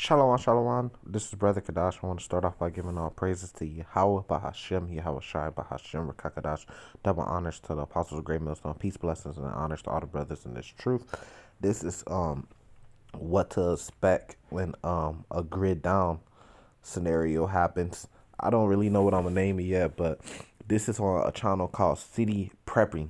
Shalom, shalom. This is Brother Kadash. I want to start off by giving all praises to Yahweh, Bahashem, Yahweh Shai, Bahashem, Rakakadash. Double honors to the apostles of Great Millstone. Peace, blessings, and honors to all the brothers in this truth. This is what to expect when a grid down scenario happens. I don't really know what I'm gonna name it yet, but this is on a channel called City Prepper,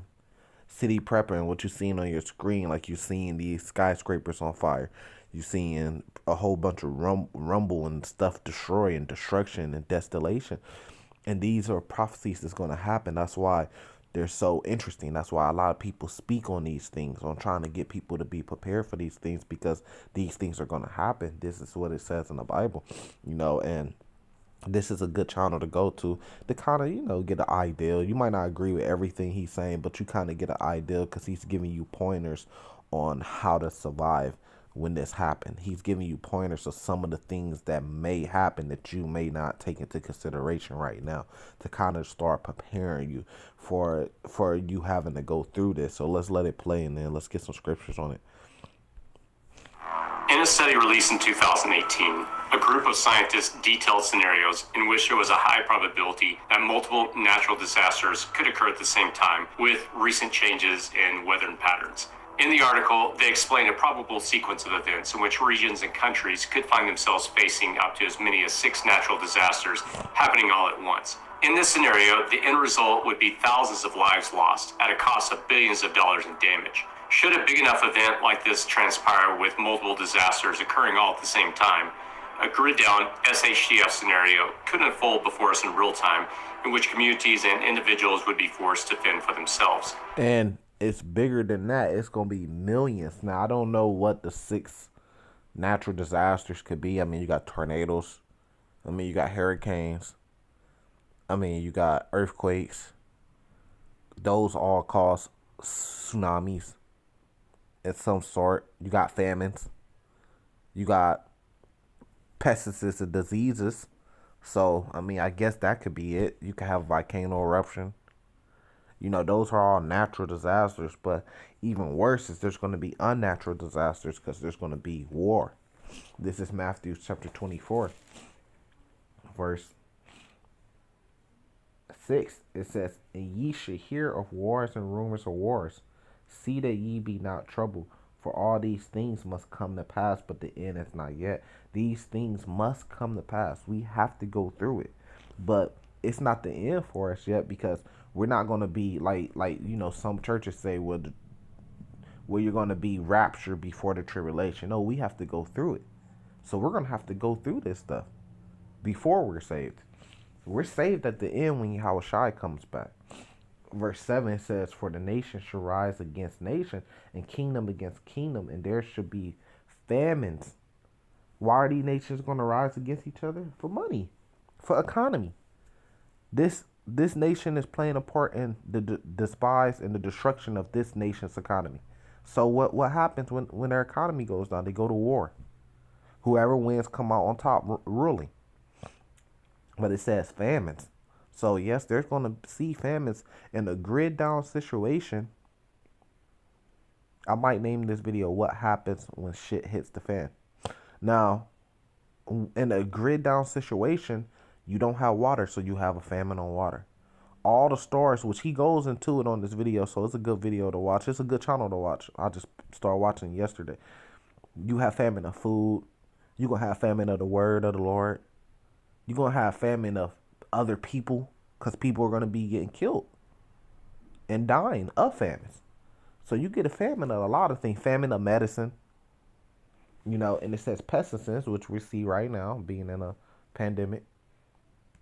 and what you're seeing on your screen, like you're seeing these skyscrapers on fire. You're seeing a whole bunch of rumble and stuff destroy and destruction and desolation. And these are prophecies that's going to happen. That's why they're so interesting. That's why a lot of people speak on these things, on trying to get people to be prepared for these things, because these things are going to happen. This is what it says in the Bible, and this is a good channel to go to kind of, get an idea. You might not agree with everything he's saying, but you kind of get an idea because he's giving you pointers on how to survive when this happened. He's giving you pointers of some of the things that may happen that you may not take into consideration right now, to kind of start preparing you for you having to go through this. So let's let it play, and then let's get some scriptures on it. In a study released in 2018, a group of scientists detailed scenarios in which there was a high probability that multiple natural disasters could occur at the same time, with recent changes in weather patterns. In the article, they explained a probable sequence of events in which regions and countries could find themselves facing up to as many as 6 natural disasters happening all at once. In this scenario, the end result would be thousands of lives lost at a cost of billions of dollars in damage. Should a big enough event like this transpire with multiple disasters occurring all at the same time, a grid-down SHTF scenario could unfold before us in real time, in which communities and individuals would be forced to fend for themselves. And it's bigger than that. It's going to be millions. Now, I don't know what the 6 natural disasters could be. I mean, you got tornadoes. I mean, you got hurricanes. I mean, you got earthquakes. Those all cause tsunamis of some sort. You got famines. You got pesticides and diseases. So, I mean, I guess that could be it. You could have volcano eruption. Those are all natural disasters, but even worse is there's going to be unnatural disasters, because there's going to be war. This is Matthew chapter 24, verse 6. It says, "And ye should hear of wars and rumors of wars. See that ye be not troubled, for all these things must come to pass, but the end is not yet." These things must come to pass. We have to go through it, but it's not the end for us yet, because we're not going to be like some churches say, well, where you're going to be raptured before the tribulation. No, we have to go through it. So we're going to have to go through this stuff before we're saved. We're saved at the end when Yahweh Shai comes back. Verse 7 says, "For the nation shall rise against nation, and kingdom against kingdom, and there should be famines." Why are these nations going to rise against each other? For money, for economy. This nation is playing a part in the despise and the destruction of this nation's economy. So what happens when their economy goes down? They go to war. Whoever wins come out on top ruling. But it says famines. So yes, there's going to see famines in a grid down situation. I might name this video "What Happens When Shit Hits the Fan." Now, in a grid down situation, you don't have water, so you have a famine on water. All the stars, which he goes into it on this video, so it's a good video to watch. It's a good channel to watch. I just started watching yesterday. You have famine of food. You're going to have famine of the word of the Lord. You're going to have famine of other people, because people are going to be getting killed and dying of famines. So you get a famine of a lot of things. Famine of medicine. And it says pestilence, which we see right now being in a pandemic.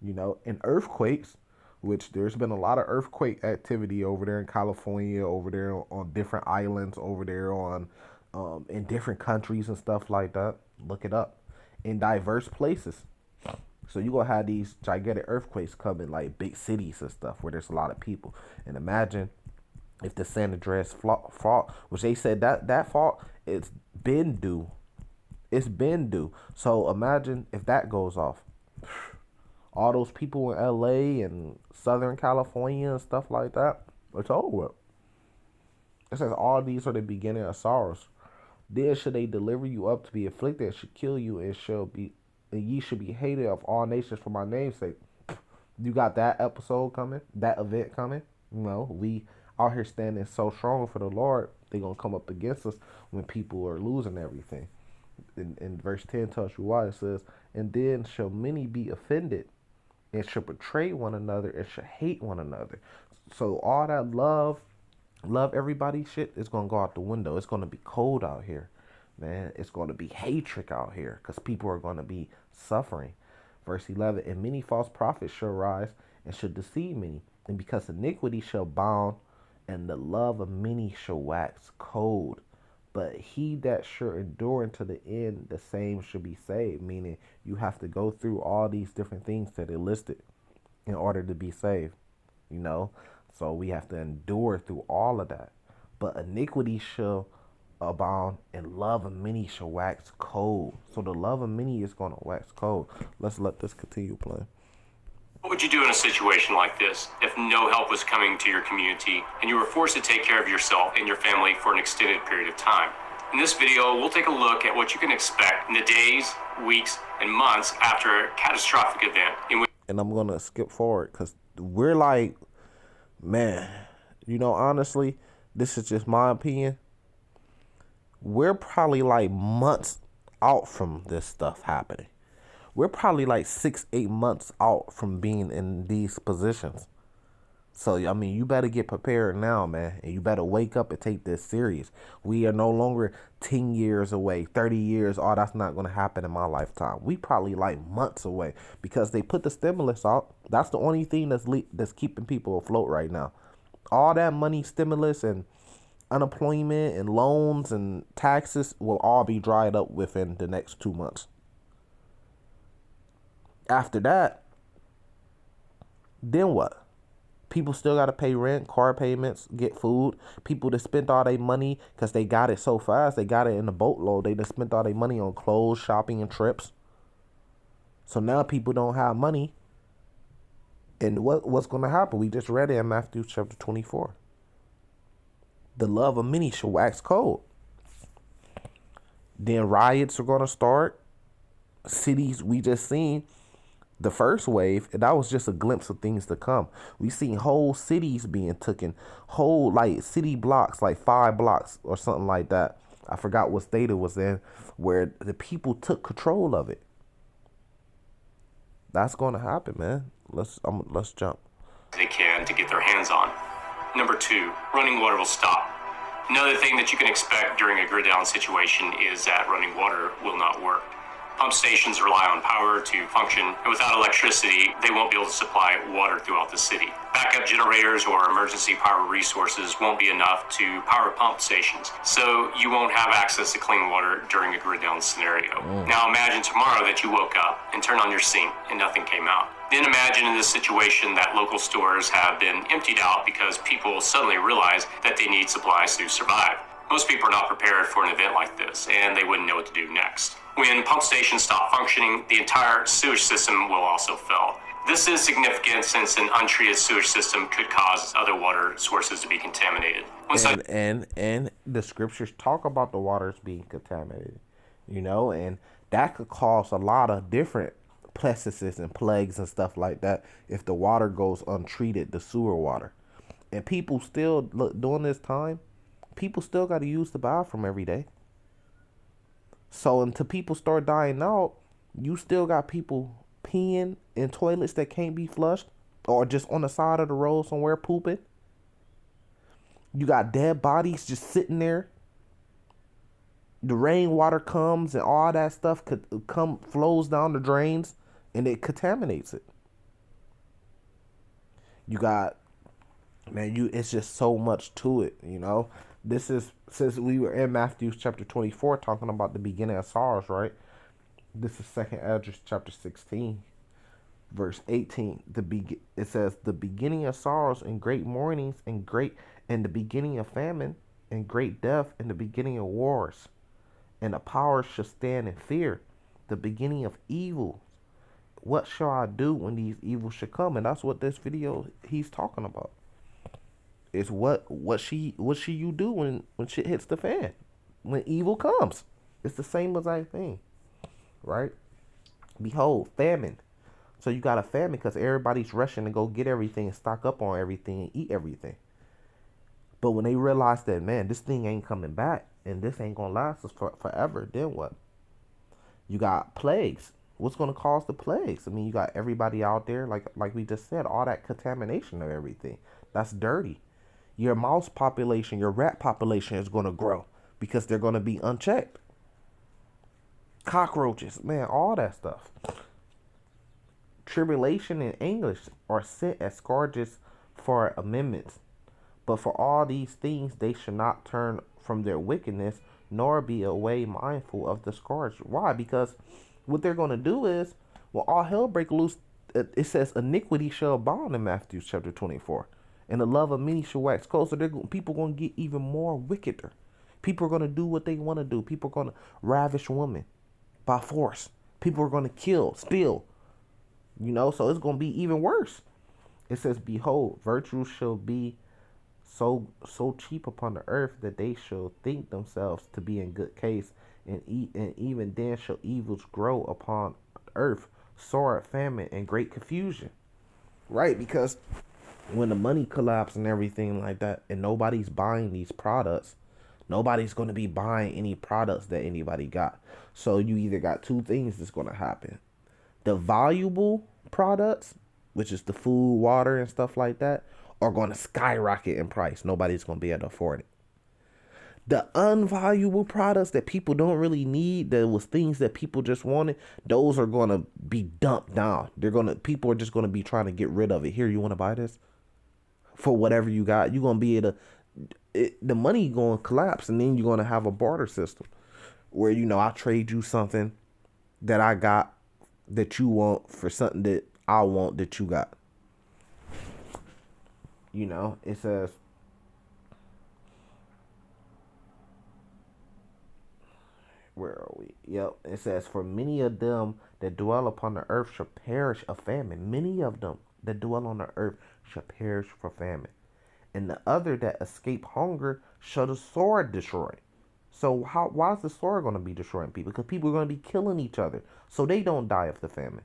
And earthquakes, which there's been a lot of earthquake activity over there in California, over there on different islands, over there on in different countries and stuff like that. Look it up. In diverse places. So you're going to have these gigantic earthquakes come in like big cities and stuff where there's a lot of people. And imagine if the San Andreas fault, which they said that fault, it's been due. It's been due. So imagine if that goes off. All those people in LA and Southern California and stuff like that, it's over with. It says all these are the beginning of sorrows. Then should they deliver you up to be afflicted, and should kill you, and ye should be hated of all nations for my name's sake. You got that episode coming, that event coming. You know, we out here standing so strong for the Lord, they gonna come up against us when people are losing everything. In verse 10 tells you why. It says, and then shall many be offended, and shall betray one another, and shall hate one another. So all that love everybody shit is gonna go out the window. It's gonna be cold out here, man. It's gonna be hatred out here because people are gonna be suffering. Verse 11, and many false prophets shall rise and shall deceive many, and because iniquity shall abound, and the love of many shall wax cold. But he that shall endure unto the end, the same shall be saved. Meaning you have to go through all these different things that are listed in order to be saved. You know, so we have to endure through all of that. But iniquity shall abound, and love of many shall wax cold. So the love of many is going to wax cold. Let's let this continue playing. What would you do in a situation like this if no help was coming to your community and you were forced to take care of yourself and your family for an extended period of time? In this video, we'll take a look at what you can expect in the days, weeks, and months after a catastrophic event in which. And I'm going to skip forward because we're like, man, you know, honestly, this is just my opinion. We're probably like months out from this stuff happening. We're probably like 6-8 months out from being in these positions. So, I mean, you better get prepared now, man. And you better wake up and take this serious. We are no longer 10 years away, 30 years. Oh, that's not going to happen in my lifetime. We probably like months away because they put the stimulus out. That's the only thing that's keeping people afloat right now. All that money, stimulus and unemployment and loans and taxes will all be dried up within the next 2 months. After that, then what? People still got to pay rent, car payments, get food. People that spent all their money because they got it so fast, they got it in a boatload. They just spent all their money on clothes, shopping, and trips. So now people don't have money. And what's going to happen? We just read it in Matthew chapter 24. The love of many shall wax cold. Then riots are going to start. Cities we just seen. The first wave, and that was just a glimpse of things to come. We seen whole cities being taken, whole like city blocks, like 5 blocks or something like that. I forgot what state it was in, where the people took control of it. That's going to happen, man. Let's jump. They can to get their hands on. Number 2, running water will stop. Another thing that you can expect during a grid down situation is that running water will not work. Pump stations rely on power to function, and without electricity, they won't be able to supply water throughout the city. Backup generators or emergency power resources won't be enough to power pump stations, so you won't have access to clean water during a grid down scenario. Now imagine tomorrow that you woke up and turned on your sink and nothing came out. Then imagine in this situation that local stores have been emptied out because people suddenly realize that they need supplies to survive. Most people are not prepared for an event like this, and they wouldn't know what to do next. When pump stations stop functioning, the entire sewage system will also fail. This is significant since an untreated sewage system could cause other water sources to be contaminated. And the scriptures talk about the waters being contaminated, you know, and that could cause a lot of different pesticid's and plagues and stuff like that if the water goes untreated, the sewer water. And people still, during this time, people still got to use the bathroom every day. So until people start dying out, you still got people peeing in toilets that can't be flushed or just on the side of the road somewhere pooping. You got dead bodies just sitting there. The rainwater comes and all that stuff flows down the drains and it contaminates it. You got, man, it's just so much to it, you know. This is, since we were in Matthew chapter 24 talking about the beginning of sorrows, right? This is 2nd Esdras chapter 16, verse 18. It says, the beginning of sorrows and great mournings and the beginning of famine and great death and the beginning of wars. And the powers shall stand in fear, the beginning of evil. What shall I do when these evils should come? And that's what this video he's talking about. Is what should you do when shit hits the fan? when evil comes. It's the same exact thing, right? Behold, famine. So you got a famine because everybody's rushing to go get everything and stock up on everything and eat everything. But when they realize that, man, this thing ain't coming back and this ain't gonna last us forever, then what? You got plagues. What's gonna cause the plagues? I mean, you got everybody out there, like we just said, all that contamination of everything. That's dirty. Your mouse population, your rat population is gonna grow because they're gonna be unchecked. Cockroaches, man, all that stuff. Tribulation and anguish are sent as scourges for amendments. But for all these things they should not turn from their wickedness, nor be away mindful of the scourge. Why? Because what they're going to do is, when all hell break loose, it says iniquity shall abound in Matthew chapter 24. And the love of many shall wax cold. So people going to get even more wickeder. People are going to do what they want to do. People are going to ravish women by force. People are going to kill, steal. So it's going to be even worse. It says, behold, virtue shall be so cheap upon the earth that they shall think themselves to be in good case, and even then shall evils grow upon earth, sword, famine, and great confusion. Right, because when the money collapse and everything like that, and nobody's buying these products, nobody's going to be buying any products that anybody got. So you either got two things that's going to happen. The valuable products, which is the food, water, and stuff like that, are going to skyrocket in price. Nobody's going to be able to afford it. The unvaluable products that people don't really need, that was things that people just wanted, those are going to be dumped down. People are just going to be trying to get rid of it. Here, you want to buy this? For whatever you got, you're going to be able to, the money going to collapse, and then you're going to have a barter system where, I trade you something that I got that you want for something that I want that you got. It says, where are we? Yep. It says, for many of them that dwell upon the earth shall perish of famine. Many of them that dwell on the earth shall perish for famine. And the other that escape hunger shall the sword destroy. So why is the sword going to be destroying people? Because people are going to be killing each other so they don't die of the famine.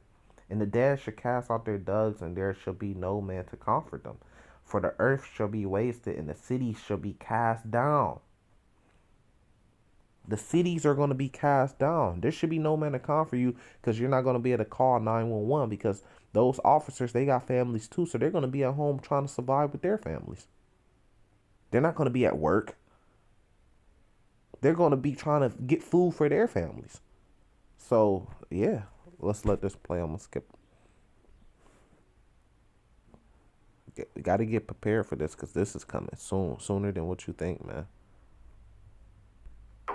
And the dead shall cast out their dugs, and there shall be no man to comfort them. For the earth shall be wasted, and the cities shall be cast down. The cities are going to be cast down. There should be no man to comfort you, because you're not going to be able to call 911, because those officers, they got families too, so they're going to be at home trying to survive with their families. They're not going to be at work. They're going to be trying to get food for their families. So, yeah, let's let this play. I'm going to skip. We got to get prepared for this, because this is coming soon, sooner than what you think, man.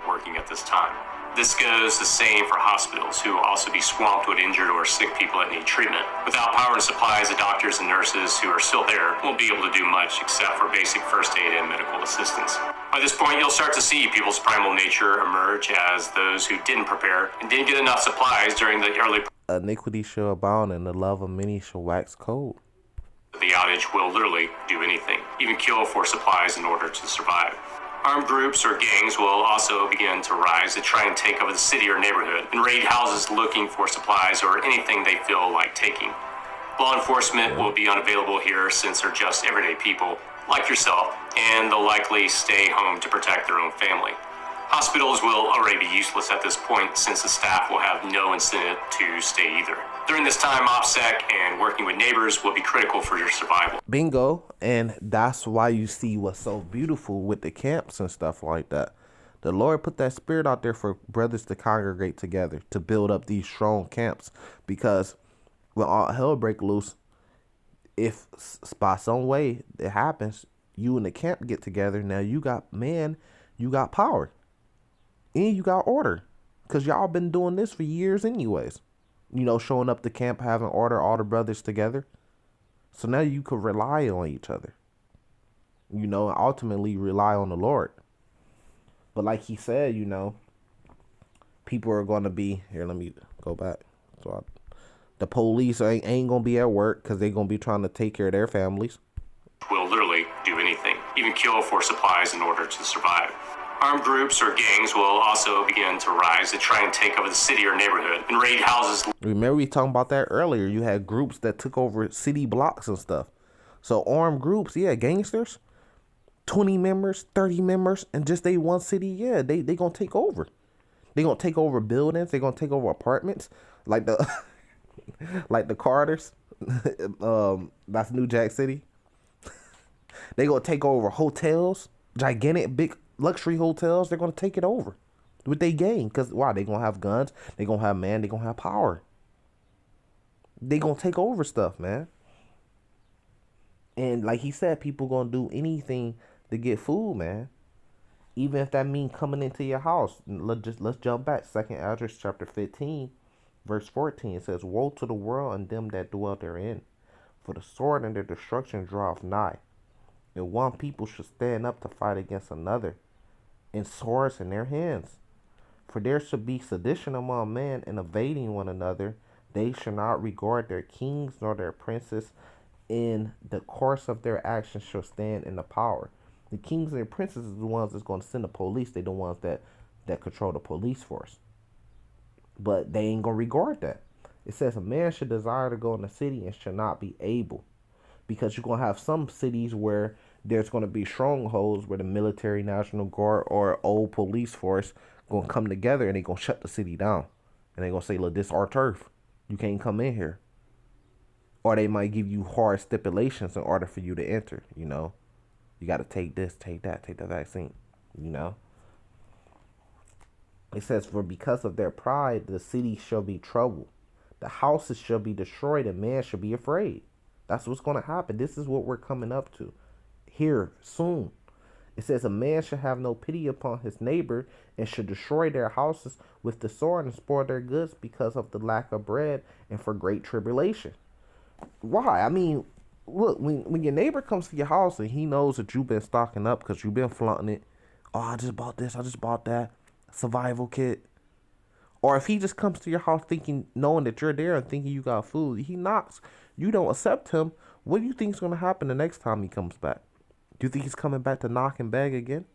Working at this time. This goes the same for hospitals, who will also be swamped with injured or sick people that need treatment. Without power and supplies, the doctors and nurses who are still there won't be able to do much except for basic first aid and medical assistance. By this point, you'll start to see people's primal nature emerge as those who didn't prepare and didn't get enough supplies during the early. Iniquity shall abound, and the love of many shall wax cold. The outage will literally do anything, even kill for supplies in order to survive. Armed groups or gangs will also begin to rise to try and take over the city or neighborhood and raid houses looking for supplies or anything they feel like taking. Law enforcement will be unavailable here since they're just everyday people like yourself, and they'll likely stay home to protect their own family. Hospitals will already be useless at this point since the staff will have no incentive to stay either. During this time, OPSEC and working with neighbors will be critical for your survival. Bingo. And that's why you see what's so beautiful with the camps and stuff like that. The Lord put that spirit out there for brothers to congregate together, to build up these strong camps. Because when all hell break loose, if by some way it happens, you and the camp get together. Now you got power. And you got order. Because y'all been doing this for years anyways. Showing up to camp, having order, all the brothers together. So now you could rely on each other. And ultimately rely on the Lord. But like he said, people are going to be... Here, let me go back. The police ain't going to be at work because they're going to be trying to take care of their families. Will literally do anything, even kill for supplies in order to survive. Armed groups or gangs will also begin to rise to try and take over the city or neighborhood and raid houses. Remember we talking about that earlier. You had groups that took over city blocks and stuff. So armed groups, yeah, gangsters, 20 members, 30 members, and just they one city, yeah, they gonna take over. They gonna take over buildings. They gonna take over apartments, like the like the Carters. That's New Jack City. They gonna take over hotels, gigantic, big luxury hotels. They're gonna take it over with their gang. Cause why? They gonna have guns. They gonna have man. They gonna have power. They gonna take over stuff, man. And like he said, people gonna do anything to get food, man. Even if that means coming into your house. Let's jump back. 2nd Esdras chapter 15, verse 14. It says, "Woe to the world and them that dwell therein, for the sword and their destruction draweth nigh. And one people should stand up to fight against another, and swords in their hands. For there should be sedition among men, and invading one another. They shall not regard their kings nor their princes. In the course of their actions shall stand in the power." The kings and the princes is the ones that's going to send the police. They the ones that control the police force. But they ain't going to regard that. It says a man should desire to go in the city and should not be able. Because you're going to have some cities where there's going to be strongholds where the military, National Guard, or old police force going to come together and they're going to shut the city down. And they're going to say, look, this is our turf. You can't come in here. Or they might give you hard stipulations in order for you to enter, you know. You got to take this, take that, take the vaccine, you know. It says, "For because of their pride, the city shall be troubled. The houses shall be destroyed, and man shall be afraid." That's what's going to happen. This is what we're coming up to here soon. It says, "A man should have no pity upon his neighbor, and should destroy their houses with the sword and spoil their goods because of the lack of bread and for great tribulation." Why? I mean, look, when your neighbor comes to your house and he knows that you've been stocking up because you've been flaunting it. Oh, I just bought this. I just bought that. Survival kit. Or if he just comes to your house knowing that you're there and thinking you got food, he knocks. You don't accept him. What do you think is going to happen the next time he comes back? Do you think he's coming back to knock and beg again?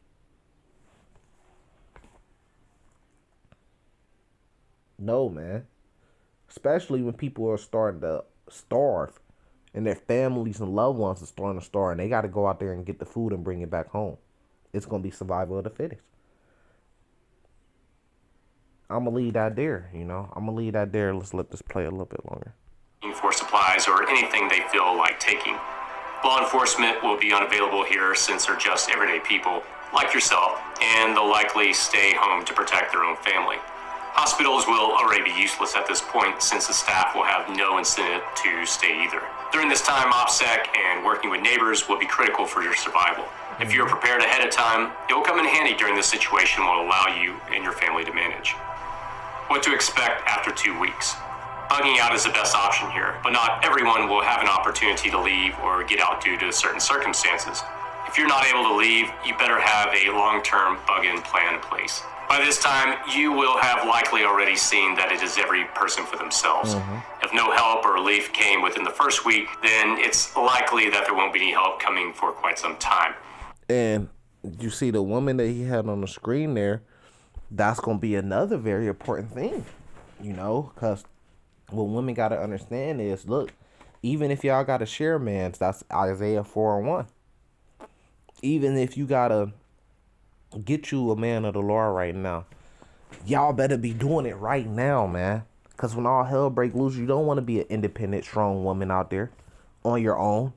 No, man. Especially when people are starting to starve and their families and loved ones are starting to starve and they got to go out there and get the food and bring it back home. It's going to be survival of the fittest. I'm going to leave that there, you know. I'm going to leave that there. Let's let this play a little bit longer. For supplies or anything they feel like taking. Law enforcement will be unavailable here since they're just everyday people like yourself, and they'll likely stay home to protect their own family. Hospitals will already be useless at this point since the staff will have no incentive to stay either. During this time, OPSEC and working with neighbors will be critical for your survival. If you're prepared ahead of time, it will come in handy during this situation and will allow you and your family to manage. What to expect after 2 weeks. Bugging out is the best option here, but not everyone will have an opportunity to leave or get out due to certain circumstances. If you're not able to leave, you better have a long-term bug-in plan in place. By this time, you will have likely already seen that it is every person for themselves. If no help or relief came within the first week, then it's likely that there won't be any help coming for quite some time. And you see the woman that he had on the screen there, that's going to be another very important thing, you know, because what women got to understand is, look, even if y'all got to share mans, that's Isaiah 4:1. Even if you got to get you a man of the Lord right now, y'all better be doing it right now, man. Because when all hell break loose, you don't want to be an independent, strong woman out there on your own,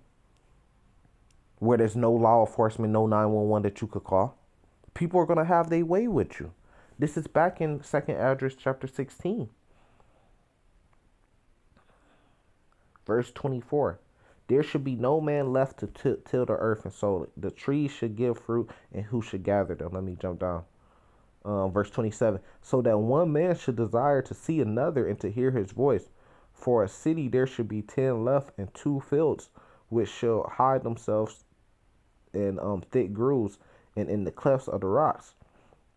where there's no law enforcement, no 911 that you could call. People are going to have their way with you. This is back in 2nd Esdras chapter 16. Verse 24. There should be no man left to till the earth and sow it. The trees should give fruit, and who should gather them? Let me jump down. Verse 27. So that one man should desire to see another and to hear his voice. For a city there should be 10 left, and 2 fields, which shall hide themselves in thick grooves and in the clefts of the rocks.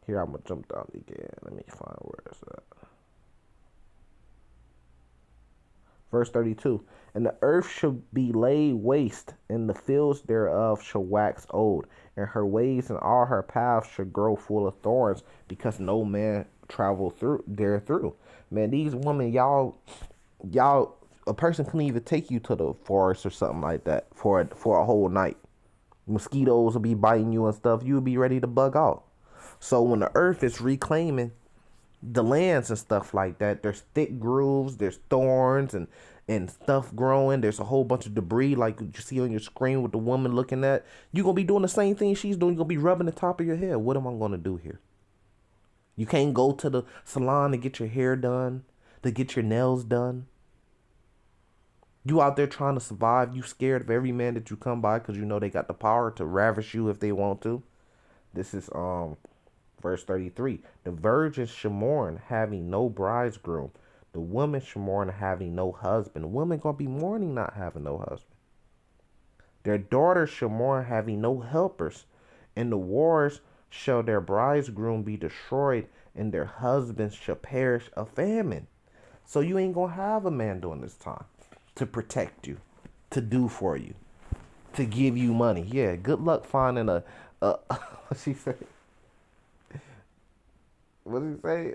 Here, I'm going to jump down again. Let me find where it's at. Verse 32. And the earth shall be laid waste, and the fields thereof shall wax old, and her ways and all her paths shall grow full of thorns, because no man travel through there through. Man, these women, y'all, a person couldn't even take you to the forest or something like that for a whole night. Mosquitoes will be biting you and stuff. You will be ready to bug out. So when the earth is reclaiming the lands and stuff like that, there's thick grooves, there's thorns and stuff growing. There's a whole bunch of debris like you see on your screen with the woman looking at. You're gonna be doing the same thing she's doing. You're gonna be rubbing the top of your head. What am I gonna do here? You can't go to the salon to get your hair done, to get your nails done. You out there trying to survive. You scared of every man that you come by because you know they got the power to ravish you if they want to. This is verse 33. The virgin shall mourn, having no bridegroom. The woman shall mourn, having no husband. The woman gonna be mourning not having no husband. Their daughters shall mourn, having no helpers. In the wars shall their bridegroom be destroyed, and their husbands shall perish of famine. So you ain't gonna have a man during this time to protect you, to do for you, to give you money. Yeah, good luck finding a what she say? What did he say?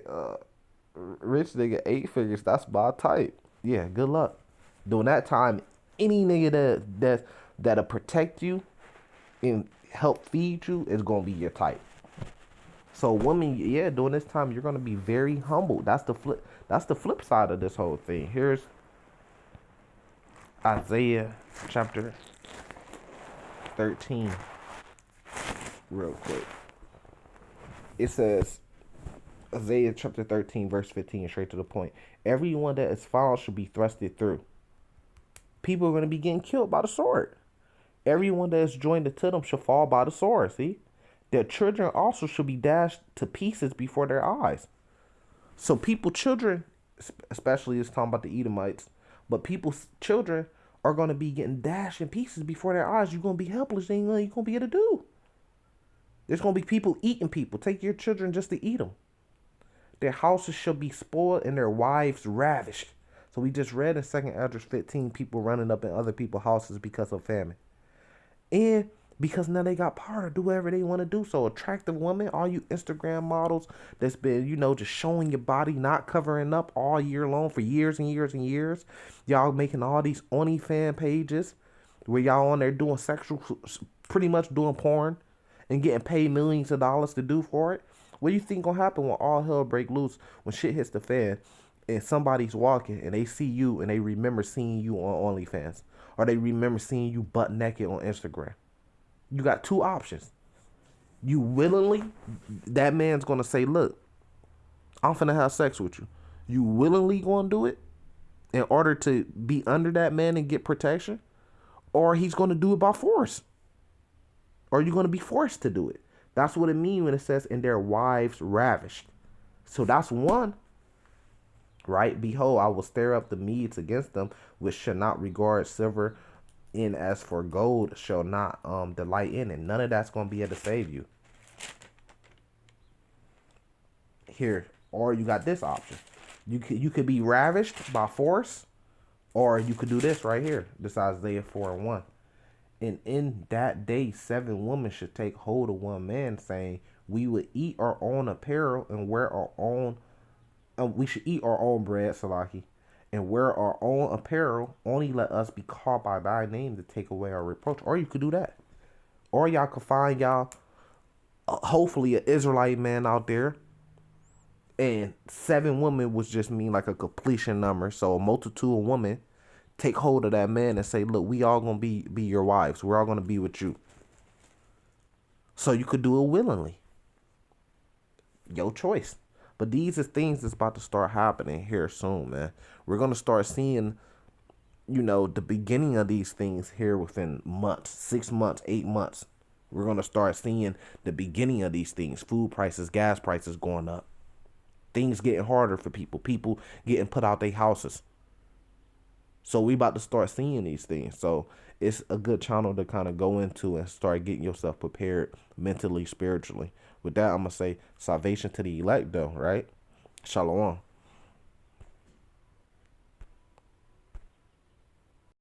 Rich nigga, 8 figures. That's my type. Yeah, good luck. During that time, any nigga that'll protect you and help feed you is gonna be your type. So women, yeah, during this time you're gonna be very humble. That's the flip. That's the flip side of this whole thing. Here's Isaiah chapter 13, real quick. It says, Isaiah chapter 13, verse 15, straight to the point. Everyone that is found shall be thrusted through. People are going to be getting killed by the sword. Everyone that is joined to them shall fall by the sword. See? Their children also shall be dashed to pieces before their eyes. So children, especially it's talking about the Edomites, but people's children are going to be getting dashed in pieces before their eyes. You're going to be helpless. Ain't nothing you're going to be able to do. There's going to be people eating people. Take your children just to eat them. Their houses shall be spoiled and their wives ravished. So we just read in 2 Esdras 15, people running up in other people's houses because of famine. And because now they got power to do whatever they want to do. So attractive women, all you Instagram models that's been, just showing your body, not covering up all year long for years and years and years. Y'all making all these OnlyFans pages where y'all on there doing pretty much doing porn and getting paid millions of dollars to do for it. What do you think gonna happen when all hell break loose, when shit hits the fan and somebody's walking and they see you and they remember seeing you on OnlyFans, or they remember seeing you butt naked on Instagram? You got two options. You willingly, that man's gonna say, look, I'm finna have sex with you. You willingly gonna do it in order to be under that man and get protection? Or he's gonna do it by force. Or you're gonna be forced to do it. That's what it means when it says, and their wives ravished. So that's one. Right? Behold, I will stir up the Medes against them, which shall not regard silver, and as for gold shall not delight in it. None of that's going to be able to save you. Here, or you got this option. You could be ravished by force, or you could do this right here. This Isaiah 4:1. And in that day 7 women should take hold of one man, saying, we would eat our own apparel and wear our own we should eat our own bread, Salaki, and wear our own apparel. Only let us be called by thy name to take away our reproach. Or you could do that. Or y'all could find y'all, hopefully, an Israelite man out there. And 7 women was just mean like a completion number. So a multitude of women take hold of that man and say, look, we all going to be your wives. We're all going to be with you. So you could do it willingly. Your choice. But these are things that's about to start happening here soon, man. We're going to start seeing, the beginning of these things here within months, 6 months, 8 months. We're going to start seeing the beginning of these things. Food prices, gas prices going up. Things getting harder for people. People getting put out their houses. So we about to start seeing these things. So it's a good channel to kind of go into and start getting yourself prepared mentally, spiritually. With that, I'm going to say salvation to the elect, though, right? Shalom.